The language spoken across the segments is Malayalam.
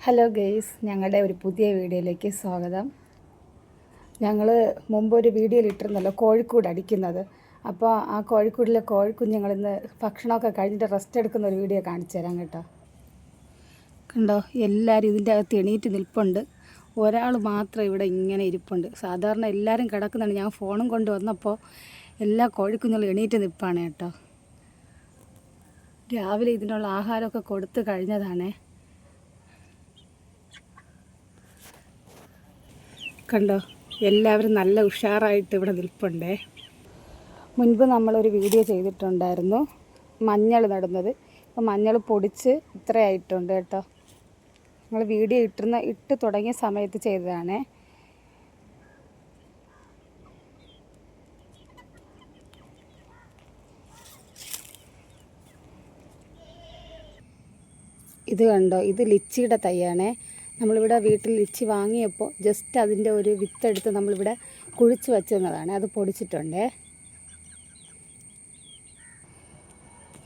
ഹലോ ഗെയ്സ്, ഞങ്ങളുടെ ഒരു പുതിയ വീഡിയോയിലേക്ക് സ്വാഗതം. ഞങ്ങൾ മുമ്പ് ഒരു വീഡിയോയിൽ ഇട്ടിരുന്നല്ലോ കോഴിക്കൂട് അടിക്കുന്നത്. അപ്പോൾ ആ കോഴിക്കൂടിലെ കോഴിക്കുഞ്ഞുങ്ങളിന്ന് ഭക്ഷണമൊക്കെ കഴിഞ്ഞിട്ട് റെസ്റ്റ് എടുക്കുന്ന ഒരു വീഡിയോ കാണിച്ചു തരാം കേട്ടോ. കണ്ടോ, എല്ലാവരും ഇതിൻ്റെ അകത്ത് എണീറ്റ് നിൽപ്പുണ്ട്. ഒരാൾ മാത്രം ഇവിടെ ഇങ്ങനെ ഇരിപ്പുണ്ട്. സാധാരണ എല്ലാവരും കിടക്കുന്നുണ്ട്. ഞാൻ ഫോണും കൊണ്ട് വന്നപ്പോൾ എല്ലാ കോഴിക്കുഞ്ഞുങ്ങളും എണീറ്റ് നിൽപ്പാണ് കേട്ടോ. രാവിലെ ഇതിനുള്ള ആഹാരമൊക്കെ കൊടുത്തു കഴിഞ്ഞതാണേ. കണ്ടോ, എല്ലാവരും നല്ല ഉഷാറായിട്ട് ഇവിടെ നിൽപ്പുണ്ടേ. മുൻപ് നമ്മളൊരു വീഡിയോ ചെയ്തിട്ടുണ്ടായിരുന്നു മഞ്ഞൾ നടുന്നത്. അപ്പോൾ മഞ്ഞൾ പൊടിച്ച് ഇത്രയായിട്ടുണ്ട് കേട്ടോ. നമ്മൾ വീഡിയോ ഇട്ട് തുടങ്ങിയ സമയത്ത് ചെയ്തതാണേ. ഇത് കണ്ടോ, ഇത് ലിച്ചിയുടെ തൈയാണേ. നമ്മളിവിടെ വീട്ടിൽ ലിച്ചി വാങ്ങിയപ്പോൾ ജസ്റ്റ് അതിൻ്റെ ഒരു വിത്തെടുത്ത് നമ്മളിവിടെ കുഴിച്ച് വെച്ചതാണ്. അത് പൊടിച്ചിട്ടുണ്ടേ.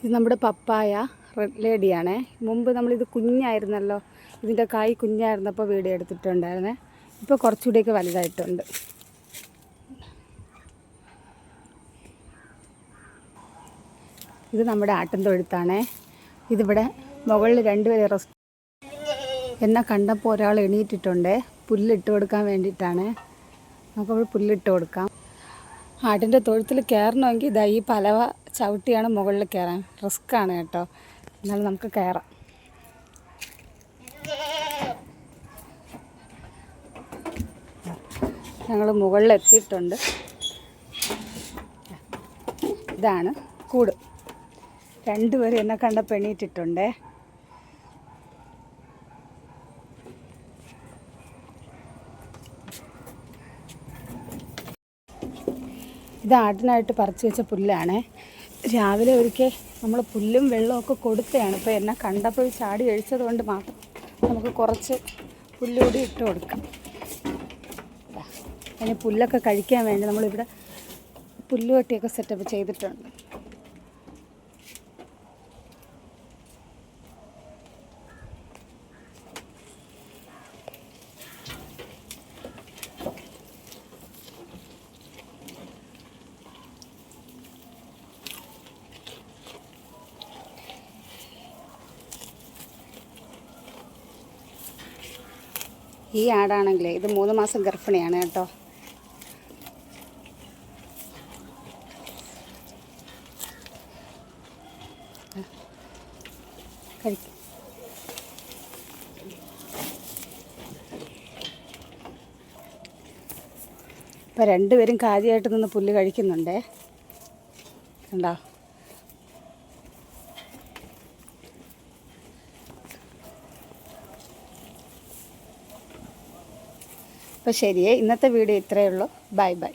ഇത് നമ്മുടെ പപ്പായ റെഡ് ലേഡിയാണേ. മുമ്പ് നമ്മളിത് കുഞ്ഞായിരുന്നല്ലോ, ഇതിൻ്റെ കായ് കുഞ്ഞായിരുന്നപ്പോൾ വീഡിയോ എടുത്തിട്ടുണ്ടായിരുന്നേ. ഇപ്പോൾ കുറച്ചുകൂടിയൊക്കെ വലുതായിട്ടുണ്ട്. ഇത് നമ്മുടെ ആട്ടിൻ തൊഴുത്താണേ. ഇതിവിടെ മുകളിൽ രണ്ടുപേരെ റെസ്റ്റ് എന്നെ കണ്ടപ്പോൾ ഒരാൾ എണീറ്റിട്ടുണ്ട്. പുല്ലിട്ട് കൊടുക്കാൻ വേണ്ടിയിട്ടാണ്. നമുക്കവിടെ പുല്ലിട്ട് കൊടുക്കാം. ആട്ടിൻ്റെ തൊഴുത്തിൽ കയറണമെങ്കിൽ ഇതാ ഈ പലവ ചവിട്ടിയാണ് മുകളിൽ കയറാൻ. റിസ്ക്കാണ് കേട്ടോ. എന്നാലും നമുക്ക് കയറാം. ഞങ്ങൾ മുകളിലെത്തിയിട്ടുണ്ട്. ഇതാണ് കൂട്. രണ്ടുപേരും എന്നെ കണ്ടപ്പോൾ എണീറ്റിട്ടുണ്ടേ. ഇത് ആട്ടിനായിട്ട് പറിച്ച് വെച്ച പുല്ലാണേ. രാവിലെ ഒരിക്കൽ നമ്മൾ പുല്ലും വെള്ളമൊക്കെ കൊടുത്തതാണ്. ഇപ്പോൾ എന്നെ കണ്ടപ്പോൾ ചാടി കഴിച്ചത് കൊണ്ട് മാത്രം നമുക്ക് കുറച്ച് പുല്ലുകൂടി ഇട്ട് കൊടുക്കാം. അതിന് പുല്ലൊക്കെ കഴിക്കാൻ വേണ്ടി നമ്മളിവിടെ പുല്ലുവട്ടിയൊക്കെ സെറ്റപ്പ് ചെയ്തിട്ടുണ്ട്. ഈ ആടാണെങ്കിലേ ഇത് 3 മാസം ഗർഭിണിയാണ് കേട്ടോ. കഴിക്കും. ഇപ്പം രണ്ടുപേരും കാര്യമായിട്ട് നിന്ന് പുല്ല് കഴിക്കുന്നുണ്ടേ. കണ്ടോ, അപ്പോൾ ശരിയേ, ഇന്നത്തെ വീഡിയോ ഇത്രയേ ഉള്ളൂ. Bye bye.